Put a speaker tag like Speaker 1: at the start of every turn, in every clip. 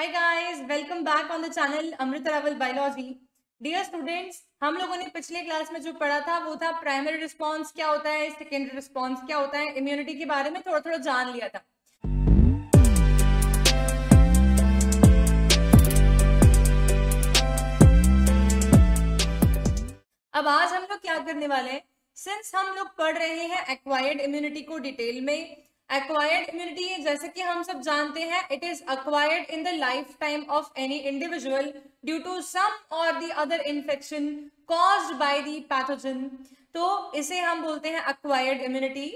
Speaker 1: Hi guys, welcome back on the channel Amrit Rawal biology. Dear students, हम लोगों ने पिछले क्लास में जो पढ़ा था वो था प्राइमरी रिस्पांस क्या होता है, सेकेंडरी रिस्पांस क्या होता है, इम्यूनिटी के बारे में थोड़ा थोड़ा जान लिया था। अब आज हम लोग क्या करने वाले हैं, सिंस हम लोग पढ़ रहे हैं एक्वायर्ड इम्यूनिटी को डिटेल में। एक्वायर्ड इम्यूनिटी जैसे कि हम सब जानते हैं, it is acquired in the life time of any individual due to some or the other infection caused by the pathogen. तो इसे हम बोलते हैं एक्वायर्ड इम्यूनिटी।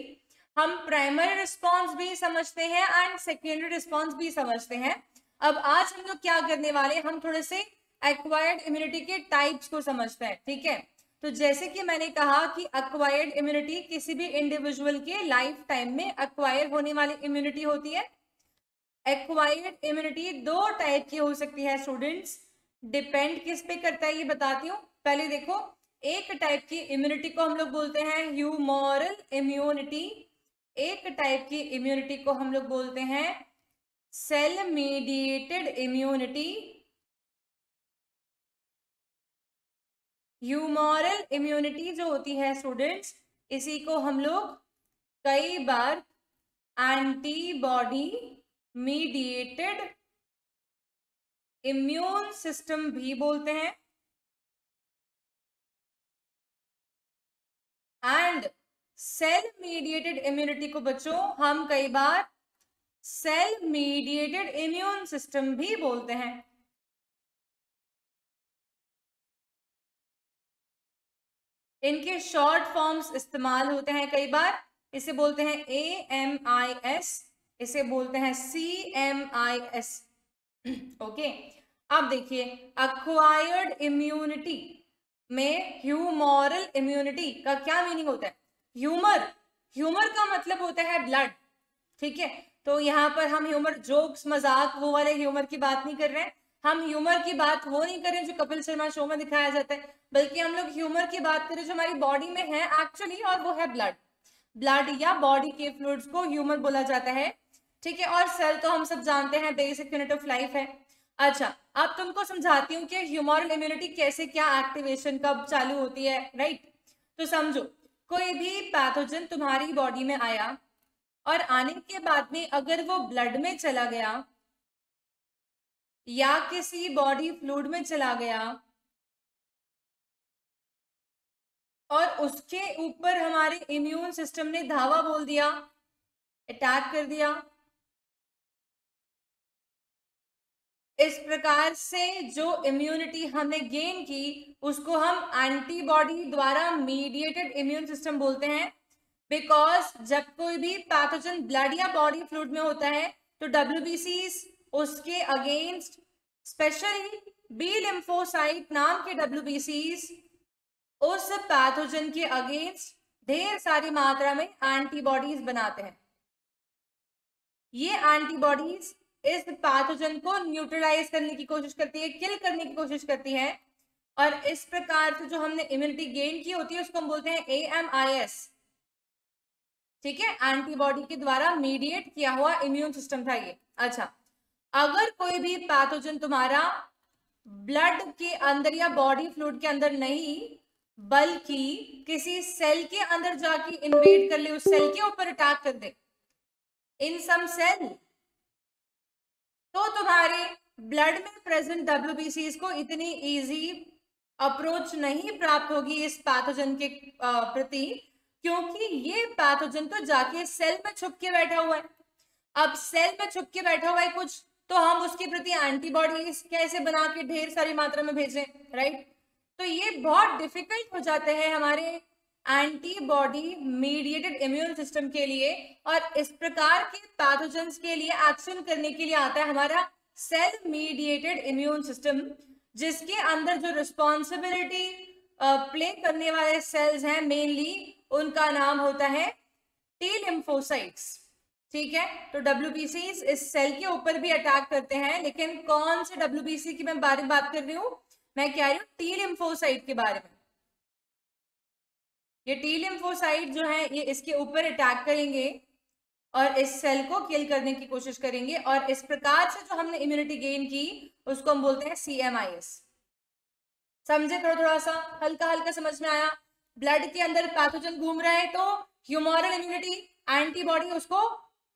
Speaker 1: हम प्राइमरी रिस्पॉन्स भी समझते हैं एंड सेकेंडरी रिस्पॉन्स भी समझते हैं। अब आज हम लोग क्या करने वाले, हम थोड़े से एक्वायर्ड इम्यूनिटी के टाइप्स को समझते हैं, ठीक है। तो जैसे कि मैंने कहा कि अक्वायर्ड इम्यूनिटी किसी भी इंडिविजुअल के लाइफ टाइम में अक्वायर होने वाली इम्यूनिटी होती है। एक्वायर्ड इम्यूनिटी दो टाइप की हो सकती है स्टूडेंट्स, डिपेंड किस पे करता है ये बताती हूँ। पहले देखो, एक टाइप की इम्यूनिटी को हम लोग बोलते हैं ह्यूमोरल इम्यूनिटी, एक टाइप की इम्यूनिटी को हम लोग बोलते हैं cell mediated immunity. Humoral immunity जो होती है स्टूडेंट्स, इसी को हम लोग कई बार एंटीबॉडी मीडिएटेड इम्यून सिस्टम भी बोलते हैं। एंड सेल मीडिएटेड इम्यूनिटी को बच्चों हम कई बार सेल मीडिएटेड इम्यून सिस्टम भी बोलते हैं। इनके शॉर्ट फॉर्म्स इस्तेमाल होते हैं कई बार, इसे बोलते हैं AMIS, इसे बोलते हैं CMIS। ओके, अब देखिए अक्वायर्ड इम्यूनिटी में ह्यूमोरल इम्यूनिटी का क्या मीनिंग होता है। ह्यूमर का मतलब होता है ब्लड, ठीक है। तो यहाँ पर हम ह्यूमर जोक्स मजाक वो वाले ह्यूमर की बात नहीं कर रहे हैं, हम ह्यूमर की बात वो नहीं कर रहे जो कपिल शर्मा शो में दिखाया जाता है, बल्कि हम लोग ह्यूमर की बात करें जो हमारी बॉडी में है एक्चुअली, और वो है ब्लड या बॉडी के फ्लूइड्स को ह्यूमर बोला जाता है, ठीक है। और सेल तो हम सब जानते हैं बेसिक यूनिट ऑफ लाइफ है। अच्छा, अब तुमको समझाती हूँ कि ह्यूमरल इम्यूनिटी कैसे, क्या एक्टिवेशन कब चालू होती है, राइट। तो समझो, कोई भी पैथोजन तुम्हारी बॉडी में आया और आने के बाद में अगर वो ब्लड में चला गया या किसी बॉडी फ्लूइड में चला गया और उसके ऊपर हमारे इम्यून सिस्टम ने धावा बोल दिया, अटैक कर दिया, इस प्रकार से जो इम्यूनिटी हमने गेन की उसको हम एंटीबॉडी द्वारा मीडिएटेड इम्यून सिस्टम बोलते हैं। बिकॉज जब कोई भी पैथोजन ब्लड या बॉडी फ्लूइड में होता है तो WBCs उसके अगेंस्ट, स्पेशली बी लिम्फोसाइट नाम के WBCs उस पैथोजन के अगेंस्ट ढेर सारी मात्रा में एंटीबॉडीज बनाते हैं। ये एंटीबॉडीज इस पैथोजन को न्यूट्रलाइज करने की कोशिश करती है, किल करने की कोशिश करती है, और इस प्रकार से जो हमने इम्यूनिटी गेन की होती है उसको हम बोलते हैं AMIS, ठीक है। एंटीबॉडी के द्वारा मीडिएट किया हुआ इम्यून सिस्टम था ये। अच्छा, अगर कोई भी पैथोजन तुम्हारा ब्लड के अंदर या बॉडी फ्लूइड के अंदर नहीं बल्कि किसी सेल के अंदर जाके इन्वेड कर ले, उस सेल के ऊपर अटैक कर दे इन सम सेल, तो तुम्हारे ब्लड में प्रेजेंट WBCs को इतनी इजी अप्रोच नहीं प्राप्त होगी इस पैथोजन के प्रति, क्योंकि ये पैथोजन तो जाके सेल में छुप के बैठा हुआ है। अब सेल में छुप के बैठा हुआ है कुछ, तो हम उसके प्रति एंटीबॉडीज कैसे बना के ढेर सारी मात्रा में भेजें, राइट। तो ये बहुत डिफिकल्ट हो जाते हैं हमारे एंटीबॉडी मीडिएटेड इम्यून सिस्टम के लिए, और इस प्रकार के पैथोजेंस के लिए एक्शन करने के लिए आता है हमारा सेल मीडिएटेड इम्यून सिस्टम, जिसके अंदर जो रिस्पॉन्सिबिलिटी प्ले करने वाले सेल्स हैं मेनली उनका नाम होता है T लिम्फोसाइट्स, ठीक है। तो WBCs इस सेल के ऊपर भी अटैक करते हैं, लेकिन कौन से WBC की मैं बात कर रही हूँ, मैं कह रही हूँ T लिम्फोसाइट के बारे में। ये T लिम्फोसाइट जो है ये इसके ऊपर अटैक करेंगे और इस सेल को किल करने की कोशिश करेंगे, और इस प्रकार से जो हमने इम्यूनिटी गेन की उसको हम बोलते हैं CMIS। समझे? थोड़ा थोड़ा सा हल्का हल्का समझ में आया? ब्लड के अंदर पैथोजन घूम रहा है तो ह्यूमोरल इम्यूनिटी एंटीबॉडी उसको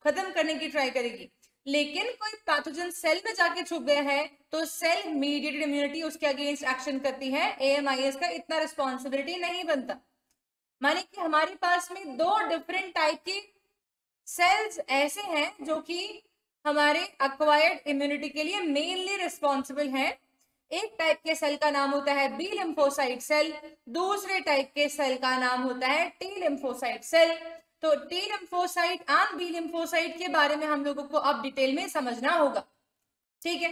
Speaker 1: खत्म करने की ट्राई करेगी, लेकिन कोई पैथोजन सेल में जाके छुप गया है तो सेल मीडिएटेड इम्यूनिटी उसके अगेंस्ट एक्शन करती है। AMIS का इतना रिस्पॉन्सिबिलिटी नहीं बनता। माने कि हमारे पास में दो डिफरेंट टाइप की सेल्स ऐसे हैं जो कि हमारे एक्वायर्ड इम्यूनिटी के लिए मेनली रिस्पॉन्सिबल हैं। एक टाइप के सेल का नाम होता है बी लिम्फोसाइट सेल, दूसरे टाइप के सेल का नाम होता है टी लिम्फोसाइट सेल। तो T lymphocyte and B lymphocyte के बारे में हम लोगों को अब डिटेल में समझना होगा, ठीक है?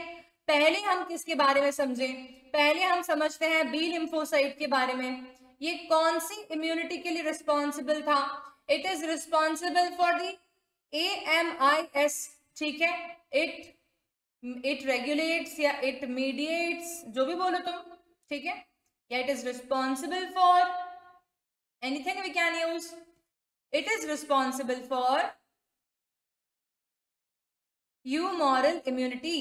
Speaker 1: पहले हम किसके बारे में समझें? पहले हम समझते हैं बी लिम्फोसाइट के बारे में। ये कौन सी इम्यूनिटी के लिए रिस्पॉन्सिबल था? It is responsible for the AMIS, ठीक है? इट रेगुलेट्स या इट मीडिएट्स, जो भी बोलो तुम, ठीक है? या it is responsible for anything we can use. It is responsible for humoral immunity,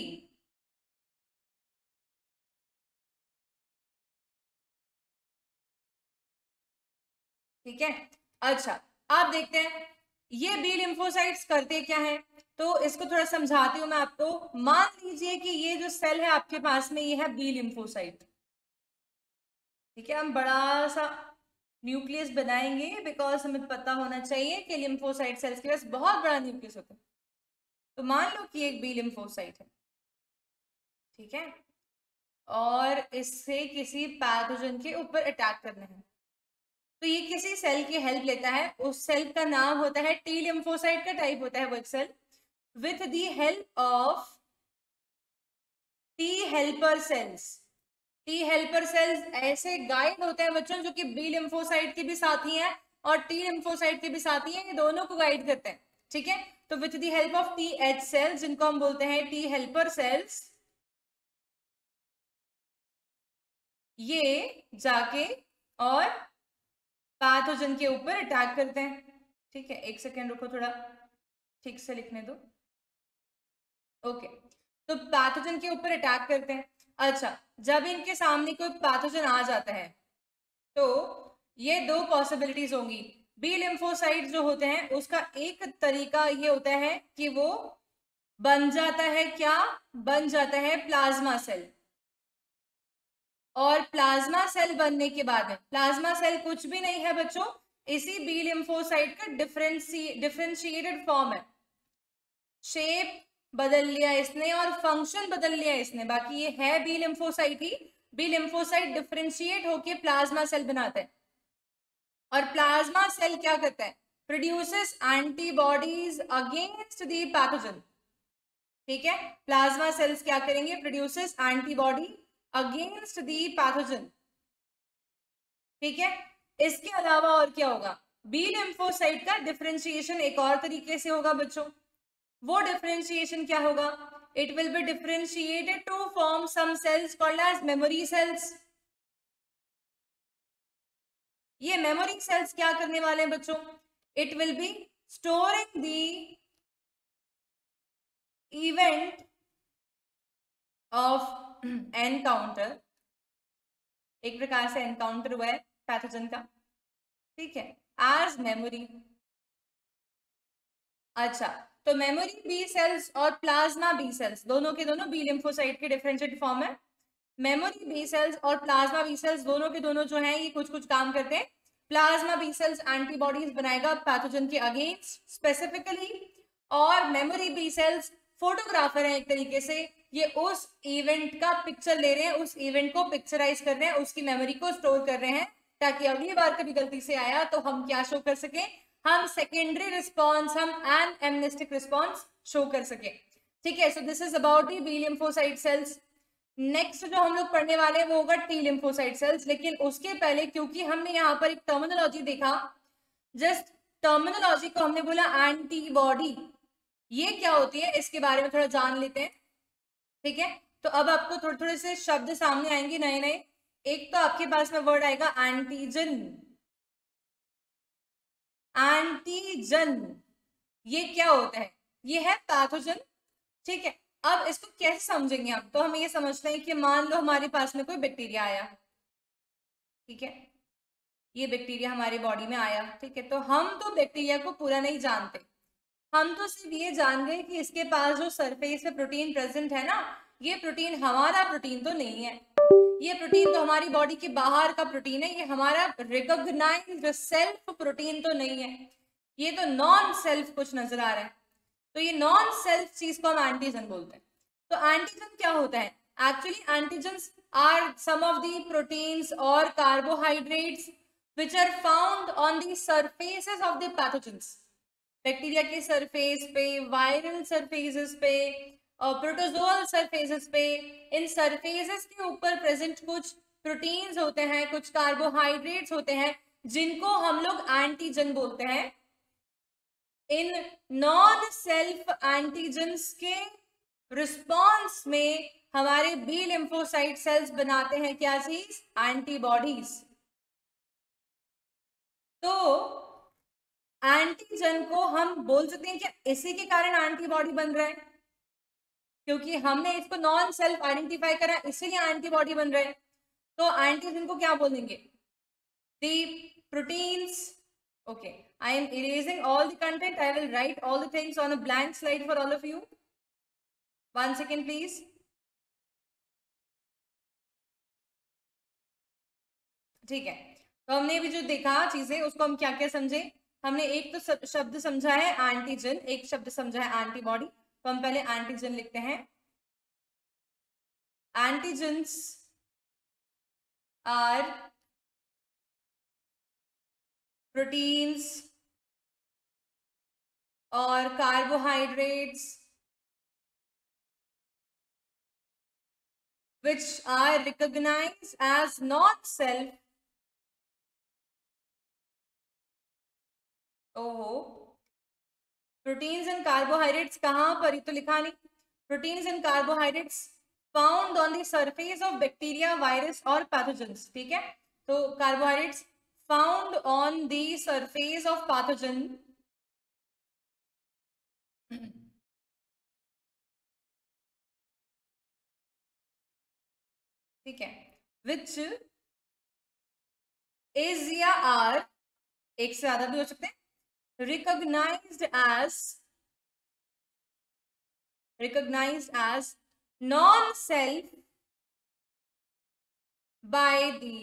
Speaker 1: ठीक है? अच्छा, आप देखते हैं ये बी लिम्फोसाइट्स करते क्या है, तो इसको थोड़ा समझाती हूं मैं आपको। मान लीजिए कि ये जो सेल है आपके पास में, ये है बी लिम्फोसाइट, ठीक है? हम बड़ा सा न्यूक्लियस बनाएंगे बिकॉज हमें पता होना चाहिए कि लिम्फोसाइट सेल्स के पास बहुत बड़ा न्यूक्लियस होता है। तो मान लो कि एक बी लिम्फोसाइट है, ठीक है, और इससे किसी पैथोजन के ऊपर अटैक करना है, तो ये किसी सेल की हेल्प लेता है। उस सेल का नाम होता है टी लिम्फोसाइट का टाइप होता है वो एक cell, with the help of T helper cells. T helper cells ऐसे गाइड होते हैं बच्चों जो कि बी लिम्फोसाइट के भी साथी हैं और टी लिम्फोसाइट के भी साथी हैं, ये दोनों को गाइड करते हैं, ठीक है? तो with the help of TH cells, जिनको हम बोलते हैं टी हेल्पर सेल्स, ये जाके और पैथोजन के ऊपर अटैक करते हैं, ठीक है? एक सेकेंड रुको, थोड़ा ठीक से लिखने दो। ओके, तो पैथोजन के ऊपर अटैक करते हैं। अच्छा, जब इनके सामने कोई पैथोजन आ जाता है तो ये दो पॉसिबिलिटीज होंगी। बी लिम्फोसाइट जो होते हैं उसका एक तरीका ये होता है कि वो बन जाता है, क्या बन जाता है? Plasma cell. और प्लाज्मा सेल बनने के बाद में, प्लाज्मा सेल कुछ भी नहीं है बच्चों, इसी बी लिम्फोसाइट का डिफरेंशिएटेड फॉर्म है। शेप बदल लिया इसने और फंक्शन बदल लिया इसने, बाकी ये है बी लिम्फोसाइट ही। बी लिम्फोसाइट डिफरेंशिएट होके प्लाज्मा सेल बनाता है, और प्लाज्मा सेल क्या करता है? Produces antibodies against the pathogen, ठीक है? प्लाज्मा सेल्स क्या करेंगे? Produces antibody against the pathogen, ठीक है? इसके अलावा और क्या होगा? बी लिम्फोसाइट का डिफरेंशिएशन एक और तरीके से होगा बच्चों। वो डिफरेंशिएशन क्या होगा? It will be differentiated to form some cells called as memory cells. ये मेमोरी सेल्स क्या करने वाले हैं बच्चों? It will be storing the event of encounter, एक प्रकार से एनकाउंटर हुआ है पैथोजन का, ठीक है, एज मेमोरी। अच्छा, तो मेमोरी बी सेल्स और प्लाज्मा बी सेल्स दोनों के दोनों बी लिम्फोसाइट के डिफरेंशिएटेड फॉर्म है। मेमोरी बी सेल्स और प्लाज्मा बी सेल्स दोनों के दोनों जो हैं ये कुछ कुछ काम करते हैं। प्लाज्मा बी सेल्स एंटीबॉडीज बनाएगा पैथोजन के अगेंस्ट स्पेसिफिकली, और मेमोरी बी सेल्स फोटोग्राफर है एक तरीके से, ये उस इवेंट का पिक्चर ले रहे हैं, उस इवेंट को पिक्चराइज कर रहे हैं, उसकी मेमोरी को स्टोर कर रहे हैं, ताकि अगली बार कभी गलती से आया तो हम क्या शो कर सके? हम सेकेंडरी रिस्पॉन्स, हम एन एमनेस्टिक रिस्पॉन्स शो कर सके, ठीक है? So this is about the B lymphocyte cells. Next जो हम लोग पढ़ने वाले हैं वो होगा टी लिम्फोसाइट सेल्स, लेकिन उसके पहले क्योंकि हमने यहाँ पर एक टर्मिनोलॉजी देखा, जस्ट टर्मिनोलॉजी को हमने बोला एंटीबॉडी, ये क्या होती है इसके बारे में थोड़ा जान लेते हैं, ठीक है? तो अब आपको थोड़े थोड़े से शब्द सामने आएंगे नए नए। एक तो आपके पास में वर्ड आएगा एंटीजन। एंटीजन ये क्या होता है? ये है पैथोजन, ठीक है। अब इसको कैसे समझेंगे आप? तो हमें ये समझना है कि मान लो हमारे पास में कोई बैक्टीरिया आया, ठीक है, ये बैक्टीरिया हमारी बॉडी में आया, ठीक है। तो हम तो बैक्टीरिया को पूरा नहीं जानते, हम तो सिर्फ ये जान गए कि इसके पास जो सरफेस पे प्रोटीन प्रेजेंट है ना, ये प्रोटीन हमारा प्रोटीन तो नहीं है, ये प्रोटीन तो हमारी बॉडी के बाहर का प्रोटीन है, ये हमारा रिकॉग्नाइज्ड सेल्फ प्रोटीन तो नहीं है, ये तो नॉन सेल्फ कुछ नजर आ रहा है। तो ये नॉन सेल्फ चीज को हम एंटीजन बोलते हैं। तो एंटीजन क्या होता है? Actually antigens are some of the proteins और carbohydrates which are found on the surfaces of the pathogens, bacteria के सरफेस पे, वायरल सरफेसेस पे और प्रोटोजोअल सरफेसेस पे, इन सरफेसेस के ऊपर प्रेजेंट कुछ प्रोटीन्स होते हैं, कुछ कार्बोहाइड्रेट्स होते हैं, जिनको हम लोग एंटीजन बोलते हैं। इन नॉन सेल्फ एंटीजन्स के रिस्पॉन्स में हमारे बी लिम्फोसाइट सेल्स बनाते हैं क्या चीज? एंटीबॉडीज। तो एंटीजन को हम बोल सकते हैं कि इसी के कारण एंटीबॉडी बन रहा है, क्योंकि हमने इसको नॉन सेल्फ आइडेंटिफाई करा, इसीलिए एंटीबॉडी बन रहा है। तो एंटीजन को क्या बोलेंगे? The proteins. Okay, I am erasing all the content. I will write all the things on a blank slide for all of you. 1 second, please. ठीक है, तो हमने भी जो देखा चीजें, उसको हम क्या क्या समझे? हमने एक तो शब्द समझा है एंटीजन, एक शब्द समझा है एंटीबॉडी। तो हम पहले एंटीजन लिखते हैं। एंटीजन्स आर प्रोटीन्स और carbohydrates which are recognized as non-self. ओहो, प्रोटीन्स एंड कार्बोहाइड्रेट्स कहां पर? ये तो लिखा नहीं। Proteins and carbohydrates found on the surface of bacteria, virus और पैथोजेंस, ठीक है। तो carbohydrates found on the surface of pathogen, ठीक है, विच इज या आर, एक से ज्यादा भी हो सकते हैं, recognized as non-self by the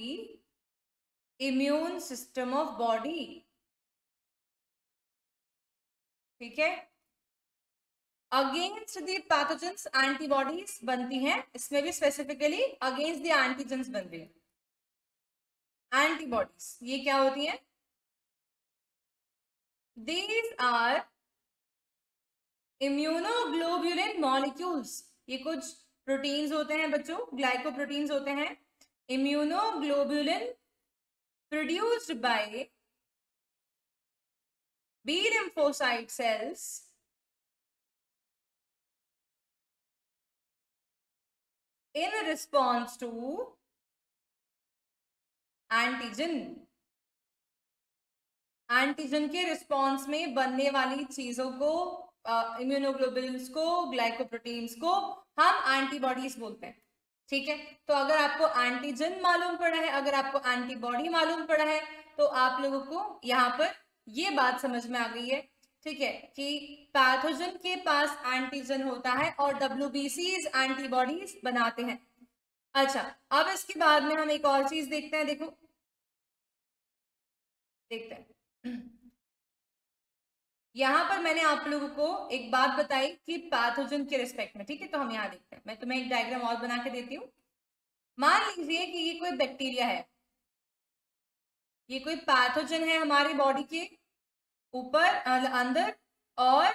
Speaker 1: immune system of body, ठीक है। अगेंस्ट द पैथोजेंस एंटीबॉडीज बनती हैं, इसमें भी स्पेसिफिकली अगेंस्ट द एंटीजेंस बनती है एंटीबॉडीज। ये क्या होती है? These are immunoglobulin molecules. ये कुछ प्रोटीन्स होते हैं बच्चों, ग्लाइकोप्रोटीन्स होते हैं। Immunoglobulin produced by B lymphocyte cells in response to antigen. Antigen के रिस्पॉन्स में बनने वाली चीजों को, इम्यूनोग्लोबुलिन्स को, ग्लाइकोप्रोटीन्स को हम एंटीबॉडीज बोलते हैं, ठीक है। तो अगर आपको एंटीजन मालूम पड़ा है, अगर आपको एंटीबॉडी मालूम पड़ा है, तो आप लोगों को यहाँ पर ये बात समझ में आ गई है, ठीक है, कि पैथोजन के पास एंटीजन होता है और WBCs एंटीबॉडीज बनाते हैं। अच्छा, अब इसके बाद में हम एक और चीज देखते हैं। देखो, देखते हैं, यहां पर मैंने आप लोगों को एक बात बताई कि पैथोजन के रिस्पेक्ट में, ठीक है। तो हम यहाँ देखते हैं, मैं तुम्हें एक डायग्राम और बना के देती हूँ। मान लीजिए कि ये कोई बैक्टीरिया है, ये कोई पैथोजन है हमारी बॉडी के ऊपर, अंदर, और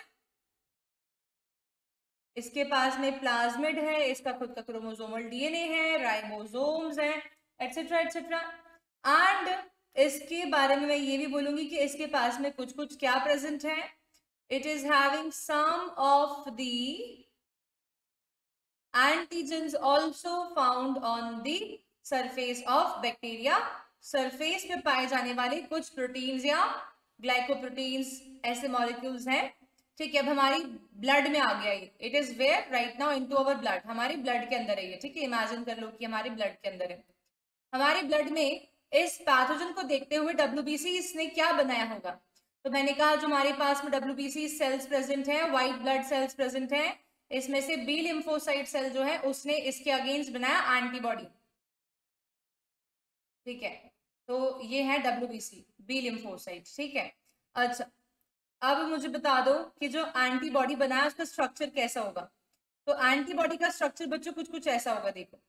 Speaker 1: इसके पास में प्लाज्मिड है, इसका खुद का क्रोमोसोमल DNA है, राइबोसोम्स हैं, एटसेट्रा एटसेट्रा। एंड इसके बारे में मैं ये भी बोलूंगी कि इसके पास में कुछ कुछ क्या प्रेजेंट है। It is having some of the antigens also found on the surface of bacteria. Surface पे पाए जाने वाले कुछ प्रोटीन्स या ग्लाइकोप्रोटीन्स, ऐसे मॉलिक्यूल्स हैं ठीक है, अब हमारी ब्लड में आ गया ये, it is where right now into our blood, हमारे ब्लड के अंदर है ये, ठीक है, इमेजिन कर लो कि हमारे ब्लड के अंदर है। हमारे ब्लड में इस पैथोजन को देखते हुए डब्ल्यूबीसी इसने क्या बनाया होगा? तो मैंने कहा जो हमारे पास में डब्ल्यूबीसी सेल्स प्रेजेंट है, व्हाइट ब्लड सेल्स प्रेजेंट है, इसमें से बी लिम्फोसाइट सेल जो है उसने इसके अगेंस्ट बनाया एंटीबॉडी, ठीक है, तो ये है डब्ल्यूबीसी बी लिम्फोसाइट, ठीक है। अच्छा, अब मुझे बता दो कि जो एंटीबॉडी बनाया उसका स्ट्रक्चर कैसा होगा? तो एंटीबॉडी का स्ट्रक्चर बच्चों कुछ कुछ ऐसा होगा, देखो,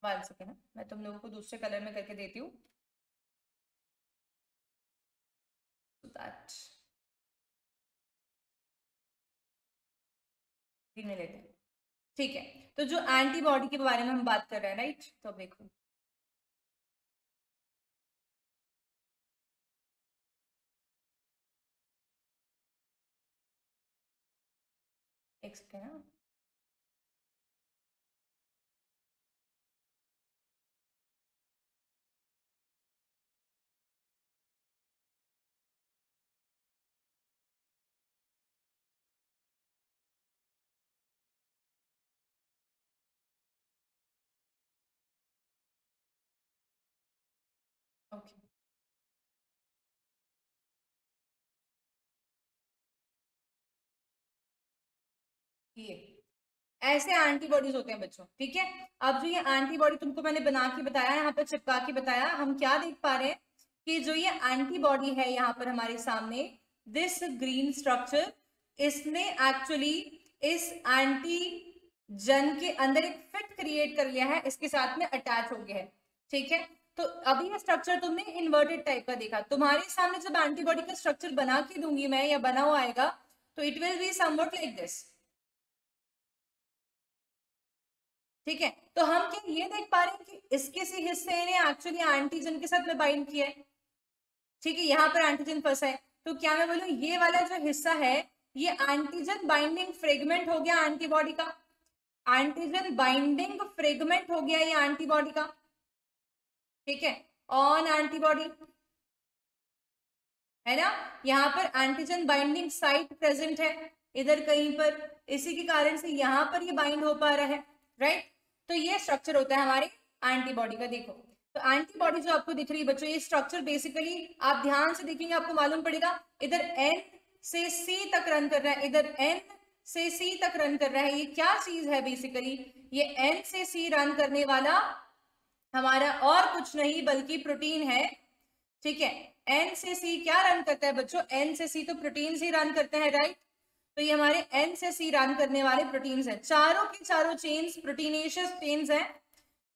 Speaker 1: वन सेकेंड मैं तुम लोगों को दूसरे कलर में करके देती हूँ, में लेते हैं, ठीक है। तो जो एंटीबॉडी के बारे में हम बात कर रहे हैं, राइट, तो देखो एक सेकेंड, ओके, ये ऐसे एंटीबॉडीज होते हैं बच्चों, ठीक है। अब जो ये एंटीबॉडी तुमको मैंने बना के बताया, यहाँ पर चिपका के बताया, हम क्या देख पा रहे हैं कि जो ये एंटीबॉडी है यहाँ पर हमारे सामने, दिस ग्रीन स्ट्रक्चर, इसने एक्चुअली इस एंटीजन के अंदर एक फिट क्रिएट कर लिया है, इसके साथ में अटैच हो गया है, ठीक है। तो अभी ये स्ट्रक्चर तुमने इन्वर्टेड टाइप का देखा, तुम्हारे सामने जब एंटीबॉडी का स्ट्रक्चर बना के दूंगी मैं या बना हुआ आएगा तो it will be somewhat like this, ठीक है। तो हम क्या ये देख पा रहे हैं कि इसके सी हिस्से ने एक्चुअली एंटीजन के साथ में बाइंड किया है, ठीक है, यहाँ पर एंटीजन फंसा है, तो क्या मैं बोलूं ये वाला जो हिस्सा है ये एंटीजन बाइंडिंग फ्रेगमेंट हो गया एंटीबॉडी का, एंटीजन बाइंडिंग फ्रेगमेंट हो गया ये एंटीबॉडी का, ठीक है, ऑन एंटीबॉडी है ना, यहाँ पर एंटीजन बाइंडिंग साइट प्रेजेंट है इधर कहीं पर, इसी के कारण से यहाँ पर ये बाइंड हो पा रहा है, राइट। तो ये स्ट्रक्चर होता है हमारे एंटीबॉडी का। देखो तो एंटीबॉडी जो आपको दिख रही है बच्चों, ये स्ट्रक्चर बेसिकली आप ध्यान से देखेंगे आपको मालूम पड़ेगा, इधर एन से सी तक रन कर रहा है, इधर एन से सी तक रन कर रहा है। ये क्या चीज है बेसिकली, ये एन से सी रन करने वाला हमारा और कुछ नहीं बल्कि प्रोटीन है, ठीक है। एन से सी क्या रन करता है बच्चों, एन से सी तो प्रोटीन ही रन करते हैं, राइट। तो ये हमारे एन से सी रन करने वाले प्रोटीन्स हैं, चारों के चारों चेन्स प्रोटीनेशियस चेन्स हैं,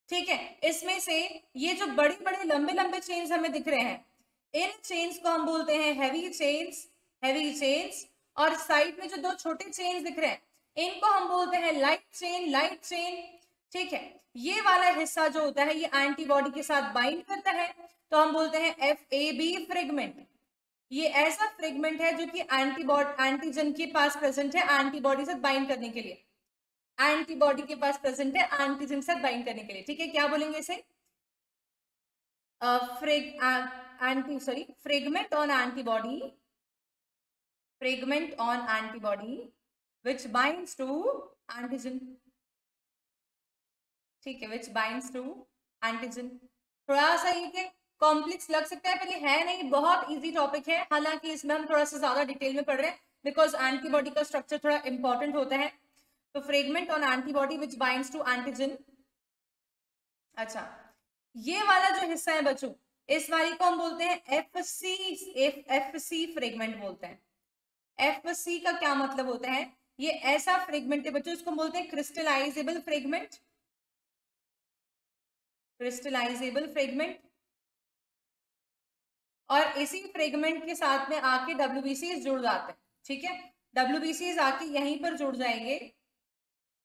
Speaker 1: ठीक है। इसमें से ये जो बड़े बड़े लंबे लंबे चेन्स हमें दिख रहे हैं, इन चेन्स को हम बोलते हैं हैवी चेन्स, हैवी चेन्स, और साइड में जो दो छोटे चेन्स दिख रहे हैं इनको हम बोलते हैं लाइट चेन, लाइट चेन, ठीक है। ये वाला हिस्सा जो होता है ये एंटीबॉडी के साथ बाइंड करता है, तो हम बोलते हैं FAB फ्रेगमेंट। ये ऐसा फ्रेगमेंट है जो कि एंटीजन के पास प्रेजेंट है एंटीबॉडी से बाइंड करने के लिए, एंटीबॉडी के पास प्रेजेंट है एंटीजन से बाइंड करने के लिए, ठीक है। क्या बोलेंगे इसे, fragment on antibody, fragment on antibody which binds to antigen, ठीक है, विच बाइंड्स टू एंटीजन। थोड़ा सा ये कॉम्प्लेक्स लग सकता है पर ये है नहीं, बहुत इजी टॉपिक है, हालांकि इसमें हम थोड़ा सा ज्यादा डिटेल में पढ़ रहे हैं बिकॉज एंटीबॉडी का स्ट्रक्चर थोड़ा इंपॉर्टेंट होता है। तो fragment on antibody which binds to antigen. अच्छा, ये वाला जो हिस्सा है बच्चों, इस वाली को हम बोलते हैं FC फ्रेगमेंट बोलते हैं। FC का क्या मतलब होता है, ये ऐसा फ्रेगमेंट है बच्चों, इसको बोलते हैं क्रिस्टलाइजेबल फ्रेगमेंट, क्रिस्टलाइजेबल फ्रेगमेंट। और इसी फ्रेगमेंट के साथ में आके WBCs जुड़ जाते हैं, ठीक है। WBCs आके यहीं पर जुड़ जाएंगे,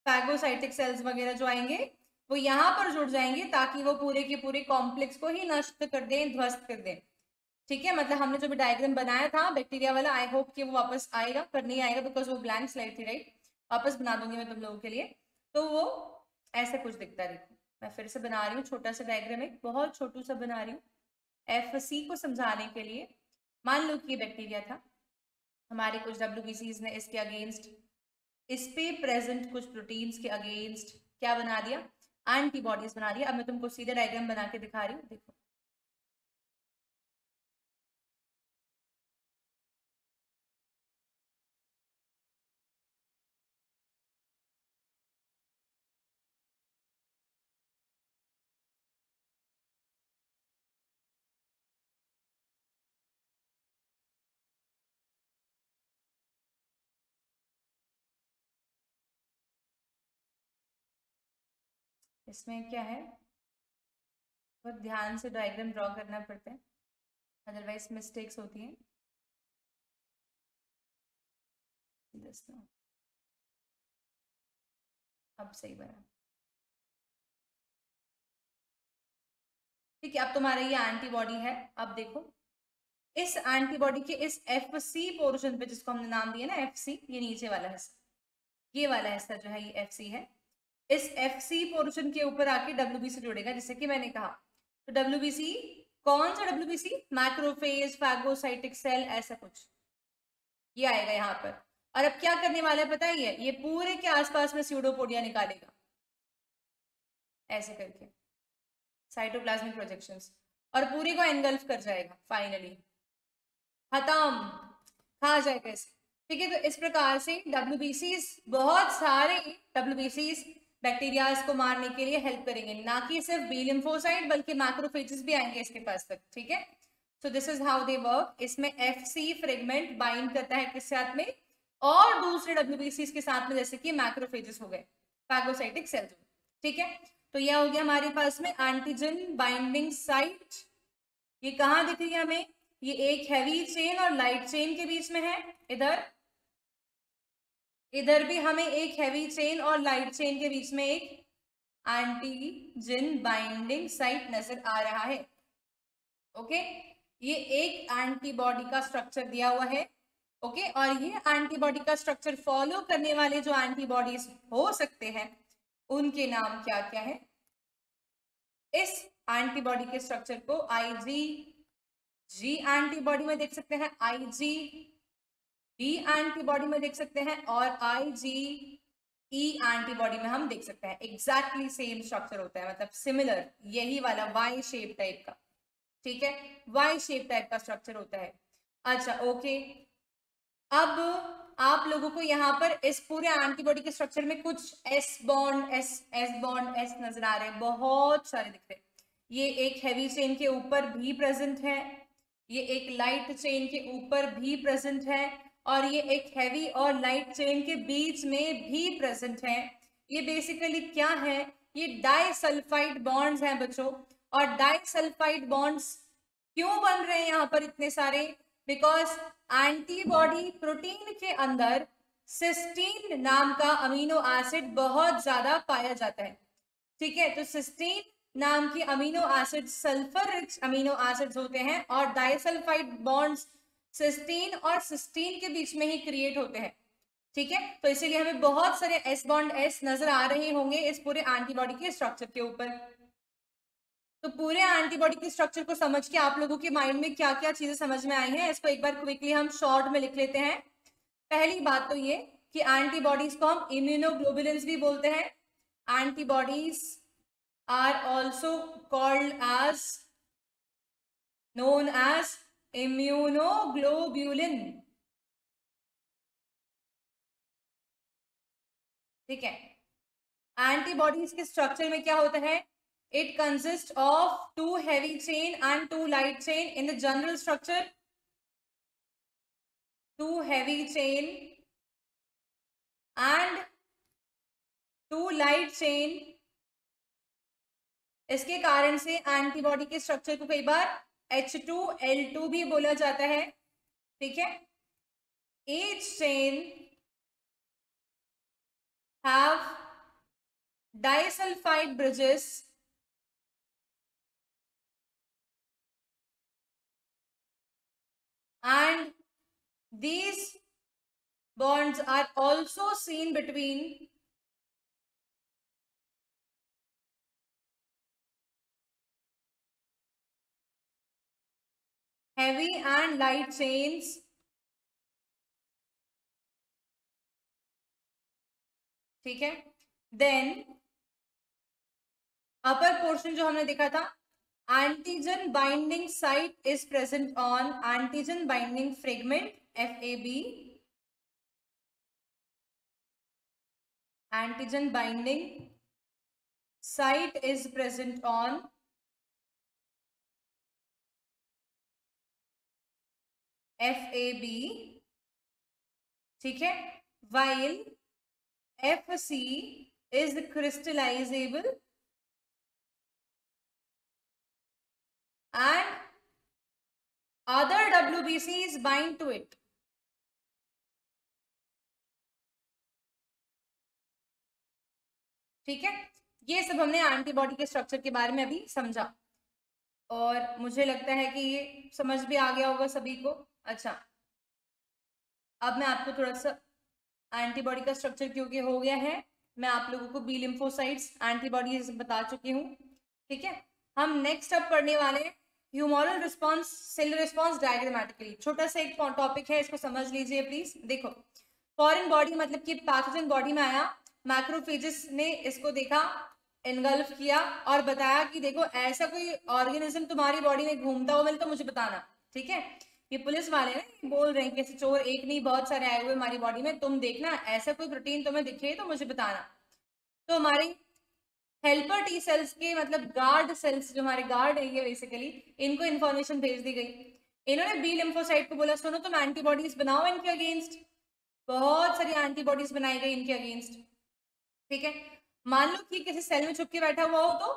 Speaker 1: फैगोसाइटिक सेल्स वगैरह जो आएंगे वो यहाँ पर जुड़ जाएंगे ताकि वो पूरे के पूरे कॉम्प्लेक्स को ही नष्ट कर दें, ध्वस्त कर दें, ठीक है। मतलब हमने जो भी डायग्राम बनाया था बैक्टीरिया वाला, आई होप कि वो वापस आएगा, पर नहीं आएगा बिकॉज वो ब्लैंक स्लाइड थी, राइट। वापस बना दूंगी मैं तुम लोगों के लिए। तो वो ऐसा कुछ दिखता है, देखो मैं फिर से बना रही हूँ छोटा सा डायग्राम, एक बहुत छोटू सा बना रही हूँ, FC को समझाने के लिए, मान लो कि ये बैक्टीरिया था, हमारे कुछ WBCs ने इसके अगेंस्ट, इस पे प्रेजेंट कुछ प्रोटीन्स के अगेंस्ट क्या बना दिया, एंटीबॉडीज बना दिया। अब मैं तुमको सीधा डायग्राम बना के दिखा रही हूँ, देखो। इसमें क्या है, बहुत ध्यान से डायग्राम ड्रॉ करना पड़ता है, अदरवाइज मिस्टेक्स होती हैं। अब सही बना, ठीक है। अब तुम्हारा ये एंटीबॉडी है। अब देखो इस एंटीबॉडी के इस FC पोर्शन पे, जिसको हमने नाम दिया ना FC, ये नीचे वाला हिस्सा, ये वाला हिस्सा जो है ये FC है। इस FC पोर्शन के ऊपर आके WBC जुड़ेगा, जैसे कि मैंने कहा। तो WBC कौन सा WBC, मैक्रोफेज, फैगोसाइटिक सेल, ऐसा कुछ ये आएगा यहाँ पर। और अब क्या करने वाला है पता है, ये पूरे के आसपास में स्यूडोपोडिया निकालेगा ऐसे करके, साइटोप्लाज्मिक प्रोजेक्शंस, और पूरे को एनगल्फ कर जाएगा, फाइनली खत्म, खा जाएगा इसे। ठीक है, तो इस प्रकार से WBCs, बहुत सारे WBCs बैक्टीरियाज को मारने के लिए हेल्प करेंगे, ना कि सिर्फ बी लिम्फोसाइट बल्कि मैक्रोफेजेस भी आएंगे इसके पास तक। ठीक है, so this is how they work. इसमें FC फ्रेगमेंट बाइंड करता है किस साथ में, और दूसरे WBCs के साथ में, जैसे कि मैक्रोफेजेस हो गए, फैगोसाइटिक सेल्स। ठीक है, तो यह हो गया हमारे पास में एंटीजन बाइंडिंग साइट। ये कहाँ दिख रही है हमें, ये एक हैवी चेन और लाइट चेन के बीच में है। इधर भी हमें एक हैवी चेन और लाइट चेन के बीच में एक एंटीजन बाइंडिंग साइट नजर आ रहा है। ओके, ये एक एंटीबॉडी का स्ट्रक्चर दिया हुआ है। ओके, और ये एंटीबॉडी का स्ट्रक्चर फॉलो करने वाले जो एंटीबॉडीज हो सकते हैं उनके नाम क्या क्या है। इस एंटीबॉडी के स्ट्रक्चर को IgG एंटीबॉडी में देख सकते हैं, IgD एंटीबॉडी में देख सकते हैं, और IgE एंटीबॉडी में हम देख सकते हैं। एग्जैक्टली सेम स्ट्रक्चर होता है, मतलब सिमिलर, यही वाला Y शेप टाइप का। ठीक है, Y शेप टाइप का स्ट्रक्चर होता है। अच्छा, ओके, अब आप लोगों को यहाँ पर इस पूरे एंटीबॉडी के स्ट्रक्चर में कुछ S बॉन्ड S नजर आ रहे हैं, बहुत सारे दिख रहे हैं। ये एक हैवी चेन के ऊपर भी प्रेजेंट है, ये एक लाइट चेन के ऊपर भी प्रेजेंट है, और ये एक हैवी और लाइट चेन के बीच में भी प्रेजेंट है। ये बेसिकली क्या है, ये डाइसल्फाइड बॉन्ड्स हैं बच्चों। और डाइसल्फाइड बॉन्ड्स क्यों बन रहे हैं यहाँ पर इतने सारे, बिकॉज एंटीबॉडी प्रोटीन के अंदर सिस्टीन नाम का अमीनो एसिड बहुत ज्यादा पाया जाता है। ठीक है, तो सिस्टीन नाम की amino acid sulphur rich amino acids होते हैं, और डाइसल्फाइड बॉन्ड्स सिस्टीन और सिस्टीन के बीच में ही क्रिएट होते हैं। ठीक है, तो इसीलिए हमें बहुत सारे S बॉन्ड S नजर आ रहे होंगे इस पूरे एंटीबॉडी के स्ट्रक्चर के ऊपर। तो पूरे एंटीबॉडी के स्ट्रक्चर को समझ के आप लोगों के माइंड में क्या क्या चीजें समझ में आई हैं, इसको एक बार क्विकली हम शॉर्ट में लिख लेते हैं। पहली बात तो ये कि एंटीबॉडीज को हम इम्यूनोग्लोबुलिन्स भी बोलते हैं। Antibodies are also called as, known as immunoglobulin. ठीक है, एंटीबॉडीज के स्ट्रक्चर में क्या होता है, it consists of 2 heavy chain and 2 light chain in the general structure, 2 heavy chain and 2 light chain। इसके कारण से एंटीबॉडी के स्ट्रक्चर को कई बार H2L2 भी बोला जाता है। ठीक है, each chain have disulfide bridges and these bonds are also seen between heavy and light chains ठीक है। देन अपर पोर्शन जो हमने देखा था, antigen binding site is present on antigen binding fragment FAB, antigen binding site is present on FAB, ठीक है, while FC is crystallizable and other WBCs bind to it. ठीक है, ये सब हमने एंटीबॉडी के स्ट्रक्चर के बारे में अभी समझा और मुझे लगता है कि ये समझ भी आ गया होगा सभी को। अच्छा, अब मैं आपको थोड़ा सा एंटीबॉडी का स्ट्रक्चर क्योंकि हो गया है, मैं आप लोगों को बी लिम्फोसाइट्स एंटीबॉडीज बता चुकी हूँ। ठीक है, हम नेक्स्ट अब पढ़ने वाले humoral response, cell response diagrammatically. छोटा सा एक टॉपिक है, इसको समझ लीजिए प्लीज। देखो, फॉरेन बॉडी मतलब कि पैथोजन बॉडी में आया, मैक्रोफेजेस ने इसको देखा, एनगल्फ किया और बताया कि देखो ऐसा कोई ऑर्गेनिज्म तुम्हारी बॉडी में घूमता हो मिले तो मुझे बताना। ठीक है, ये पुलिस वाले ना बोल रहे हैं कि चोर एक नहीं बहुत सारे आए हुए हमारी बॉडी में, तुम देखना ऐसा कोई प्रोटीन तुम्हें दिखे तो मुझे बताना। तो हमारी हेल्पर टी सेल्स के मतलब गार्ड सेल्स, जो हमारे गार्ड है ये बेसिकली, इनको इन्फॉर्मेशन भेज दी गई। इन्होंने बी लिम्फोसाइट को बोला सुनो तुम एंटीबॉडीज बनाओ इनके अगेंस्ट। बहुत सारी एंटीबॉडीज बनाई गई इनके अगेंस्ट। ठीक है, मान लो कि किसी सेल में छुप के बैठा हुआ हो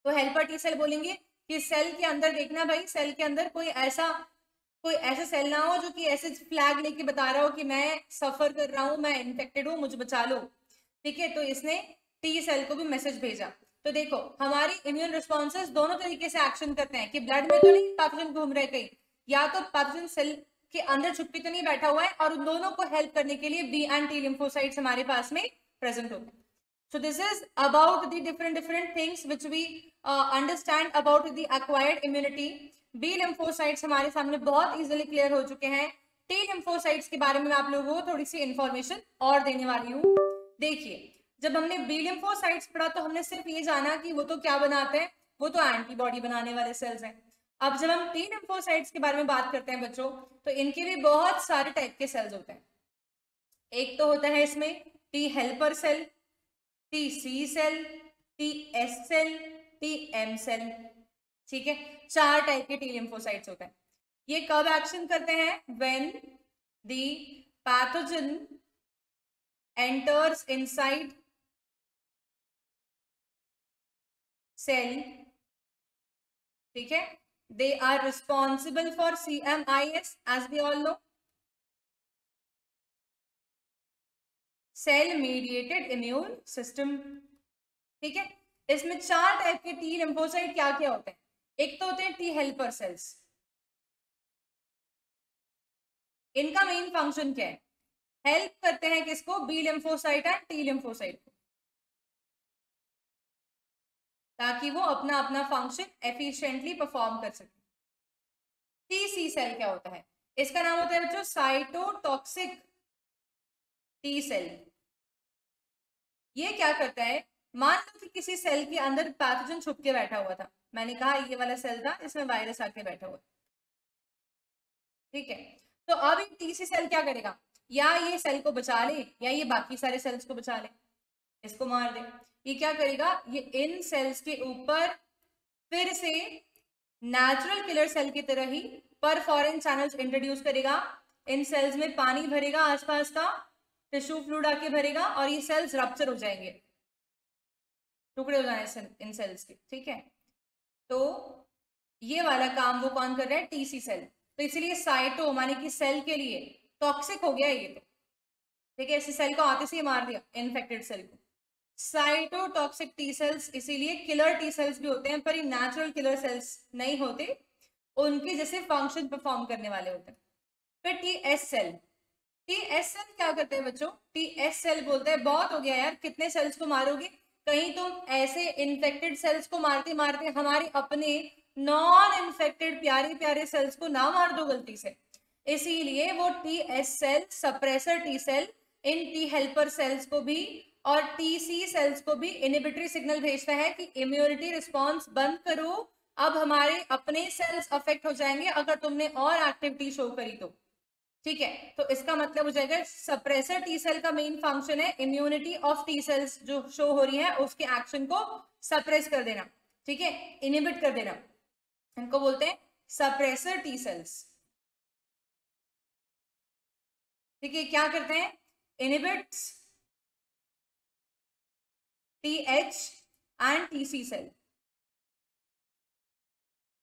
Speaker 1: तो हेल्पर टी सेल बोलेंगे कि सेल के अंदर देखना भाई, सेल के अंदर कोई ऐसा सेल ना हो जो कि ऐसे फ्लैग लेके बता रहा हो कि मैं सफर कर रहा हूं, मैं इन्फेक्टेड हूं, मुझे बचा लो। ठीक है, तो इसने टी सेल को भी मैसेज भेजा। तो देखो हमारी इम्यून रिस्पॉन्सेस दोनों तरीके से एक्शन करते हैं कि ब्लड में तो नहीं पैथोजन घूम रहे कहीं, या तो पैथोजन सेल के अंदर छुपी तो नहीं बैठा हुआ है, और उन दोनों को हेल्प करने के लिए बी एंड टी लिम्फोसाइट्स हमारे पास में प्रेजेंट होते हैं। So this is about the different things which we understand about the acquired immunity. B lymphocytes हमारे सामने बहुत easily clear हो चुके हैं। T lymphocytes के बारे में मैं आप लोगों को थोड़ी सी information और देने वाली हूँ। देखिए, जब हमने B lymphocytes पढ़ा तो हमने सिर्फ ये जाना कि वो तो क्या बनाते हैं, वो तो एंटीबॉडी बनाने वाले सेल्स हैं। अब जब हम T lymphocytes के बारे में बात करते हैं बच्चों, तो इनके भी बहुत सारे टाइप के सेल्स होते हैं। एक तो होता है इसमें T helper cell, TC cell, TS cell, TM cell. ठीक है, 4 टाइप के टी लिम्फोसाइट्स होते हैं। ये कब एक्शन करते हैं? When the pathogen enters inside cell. ठीक है, they are responsible for CMIS as we all know, cell mediated immune system. ठीक है, इसमें 4 टाइप के टी लिम्फोसाइट क्या क्या होते हैं। एक तो होते हैं टी हेल्पर सेल्स। इनका मेन फंक्शन क्या है? हेल्प करते हैं किसको? B lymphocyte and T lymphocyte को, ताकि वो अपना अपना फंक्शन एफिशिएंटली परफॉर्म कर सके। TC सेल क्या होता है? इसका नाम होता है बच्चों साइटोटॉक्सिक टी सेल। ये क्या करता है? मान लो कि किसी सेल के अंदर पैथोजन छुप के बैठा हुआ था, मैंने कहा ये वाला सेल था, इसमें वायरस आके बैठा हुआ। ठीक है, तो अब ये TC सेल क्या करेगा? या ये सेल को बचा ले या ये बाकी सारे सेल्स को बचा ले, इसको मार दे। ये क्या करेगा? ये इन सेल्स के ऊपर फिर से नेचुरल किलर सेल की तरह ही परफोरेन चैनल्स इंट्रोड्यूस करेगा। इन सेल्स में पानी भरेगा, आसपास का टिश्यू फ्लूइड आके भरेगा और ये सेल्स रप्चर हो जाएंगे, टुकड़े हो जाने इन सेल्स के। ठीक है, तो ये वाला काम वो कौन कर रहा है? TC cell. तो इसलिए साइटो माने कि सेल के लिए टॉक्सिक हो गया ये तो। ठीक है, इस सेल को आते से ही मार दिया, इन्फेक्टेड सेल को। साइटोटॉक्सिक टी सेल्स इसीलिए किलर टी सेल्स भी होते हैं, पर ये नेचुरल किलर सेल्स नहीं होते, उनके जैसे फंक्शन परफॉर्म करने वाले होते हैं। फिर TS सेल। TS सेल क्या करते हैं बच्चों? TS सेल बोलते हैं बहुत हो गया यार, कितने सेल्स को मारोगे? कहीं तुम ऐसे इन्फेक्टेड सेल्स को मारते मारते हमारे अपने नॉन इन्फेक्टेड प्यारे प्यारे सेल्स को ना मार दो गलती से। इसीलिए वो TS cell, suppressor T cell, इन टी हेल्पर सेल्स को भी और TC सेल्स को भी इनहिबिटरी सिग्नल भेजता है कि इम्यूनिटी रिस्पॉन्स बंद करो, अब हमारे अपने सेल्स अफेक्ट हो जाएंगे अगर तुमने और एक्टिविटी शो करी तो। ठीक है, तो इसका मतलब हो जाएगा सप्रेसर टी सेल का मेन फंक्शन है इम्यूनिटी ऑफ टी सेल्स जो शो हो रही है उसके एक्शन को सप्रेस कर देना। ठीक है, इनहिबिट कर देना, इनको बोलते हैं सप्रेसर टी सेल्स। ठीक है, क्या करते हैं, inhibits TH and TC cell.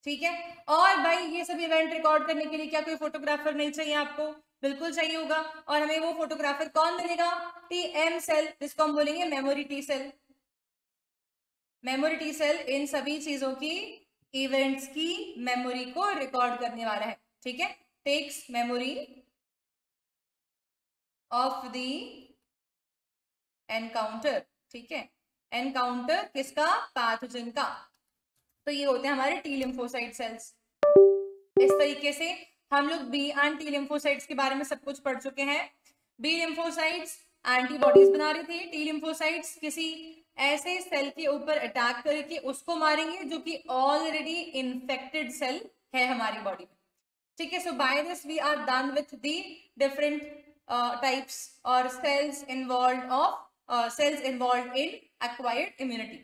Speaker 1: ठीक है, और भाई ये सब इवेंट रिकॉर्ड करने के लिए क्या कोई फोटोग्राफर नहीं चाहिए आपको? बिल्कुल चाहिए होगा, और हमें वो फोटोग्राफर कौन मिलेगा? TM सेल, जिसको हम बोलेंगे memory T cell. Memory T cell इन सभी चीजों की, इवेंट्स की मेमोरी को रिकॉर्ड करने वाला है। ठीक है, takes memory of the encounter. ठीक है, एनकाउंटर किसका? पैथोजन का। तो ये होते हैं हमारे टी लिम्फोसाइट सेल्स। इस तरीके से हम लोग बी एंड टी लिम्फोसाइट्स के बारे में सब कुछ पढ़ चुके हैं। बी लिम्फोसाइट्स एंटीबॉडीज बना रही थी, टी लिम्फोसाइट्स किसी ऐसे सेल के ऊपर अटैक करके उसको मारेंगे जो कि ऑलरेडी इन्फेक्टेड सेल है हमारी बॉडी में। ठीक है, so by this we are done with the different types of cells involved in acquired immunity.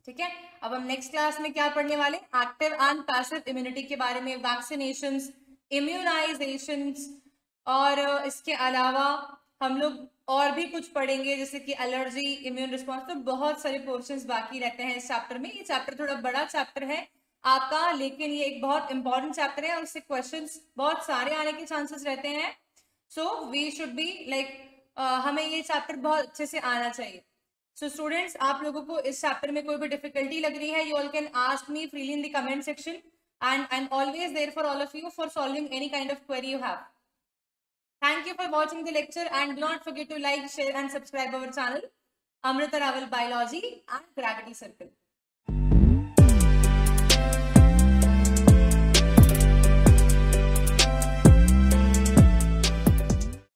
Speaker 1: ठीक है, अब हम नेक्स्ट क्लास में क्या पढ़ने वाले? एक्टिव एंड पैसिव इम्यूनिटी के बारे में, वैक्सीनेशंस, इम्यूनाइजेशंस, और इसके अलावा हम लोग और भी कुछ पढ़ेंगे जैसे कि एलर्जी, इम्यून रिस्पॉन्स। तो बहुत सारे पोर्शंस बाकी रहते हैं इस चैप्टर में। ये चैप्टर थोड़ा बड़ा चैप्टर है आपका, लेकिन ये एक बहुत इंपॉर्टेंट चैप्टर है और इससे क्वेश्चंस बहुत सारे आने के चांसेस रहते हैं। So we should be like, हमें ये चैप्टर बहुत अच्छे से आना चाहिए। सो स्टूडेंट्स, आप लोगों को इस चैप्टर में कोई भी डिफिकल्टी लग रही है, you all can ask me freely in the comment section, and I'm always there for all of you for solving any kind of query you have. Thank you for watching the lecture, and do not forget to like, share and subscribe our channel Amrita Raval Biology and Gravity Circle.